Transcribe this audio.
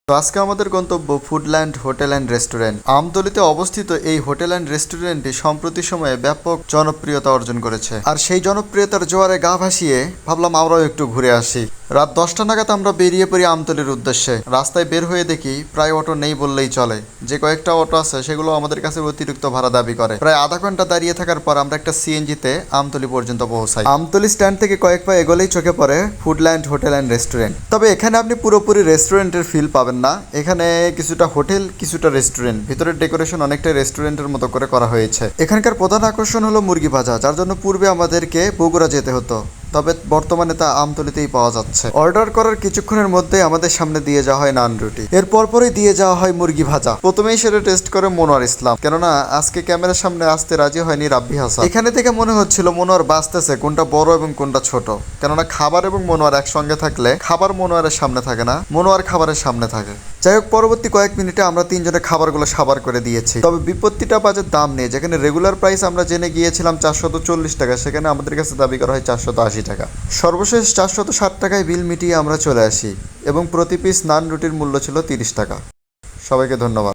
তো আজকে আমাদের গন্তব্য ফুডল্যান্ড হোটেল অ্যান্ড রেস্টুরেন্ট। আমতলীতে অবস্থিত এই হোটেল অ্যান্ড রেস্টুরেন্টটি সম্প্রতি সময়ে ব্যাপক জনপ্রিয়তা অর্জন করেছে। আর সেই জনপ্রিয়তার জোয়ারে গা ভাসিয়ে ভাবলাম আমরাও একটু ঘুরে আসি। রাত 10টা নাগাদ আমরা বেরিয়ে পড়ি আমতলীর উদ্দেশ্যে। রাস্তায় বের হয়ে দেখি প্রায় অটো নেই বললেই চলে। যে কয়েকটা অটো আছে সেগুলো আমাদের কাছে অতিরিক্ত ভাড়া দাবি করে। প্রায় আধা ঘন্টা দাঁড়িয়ে থাকার পর আমরা একটা সিএনজিতে আমতলী পর্যন্ত পৌঁছাই। আমতলী স্ট্যান্ড থেকে কয়েক পা এগোলেই চোখে পড়ে ফুডল্যান্ড হোটেল অ্যান্ড রেস্টুরেন্ট। তবে এখানে আপনি পুরোপুরি রেস্টুরেন্টের ফিল পাবেন না। এখানে কিছুটা হোটেল কিছুটা রেস্টুরেন্ট, ভিতরের ডেকোরেশন অনেকটা রেস্টুরেন্টের মতো করে করা হয়েছে। এখানকার প্রধান আকর্ষণ হলো মুরগি ভাজা, যার জন্য পূর্বে আমাদেরকে বগুড়া যেতে হতো, তবে বর্তমানে তা আমতলীতেই পাওয়া যাচ্ছে। অর্ডার করার কিছুক্ষণের মধ্যে আমাদের সামনে দিয়ে যাওয়া হয় নান রুটি, এর পরপরই দিয়ে যাওয়া হয় মুরগি ভাজা। প্রথমেই সেটা টেস্ট করে মনোয়ার ইসলাম, কেননা আজকে ক্যামেরার সামনে আসতে রাজি হয়নি রাব্বি হাসান। এখানে থেকে মনে হচ্ছিল মনোয়ার বাঁচতেছে কোনটা বড় এবং কোনটা ছোট, কেননা খাবার এবং মনোয়ার একসঙ্গে থাকলে খাবার মনোয়ারের সামনে থাকে না, মনোয়ার খাবারের সামনে থাকে। যাই হোক, পরবর্তী কয়েক মিনিটে আমরা তিনজনে খাবারগুলো সাবার করে দিয়েছি। তবে বিপত্তিটা বাজে দাম নিয়ে। যেখানে রেগুলার প্রাইস আমরা জেনে গিয়েছিলাম 440 টাকা, সেখানে আমাদের কাছে দাবি করা হয় 480 টাকা। সর্বশেষ 460 টাকায় বিল মিটিয়ে আমরা চলে আসি এবং প্রতি পিস নান রুটির মূল্য ছিল 30 টাকা। সবাইকে ধন্যবাদ।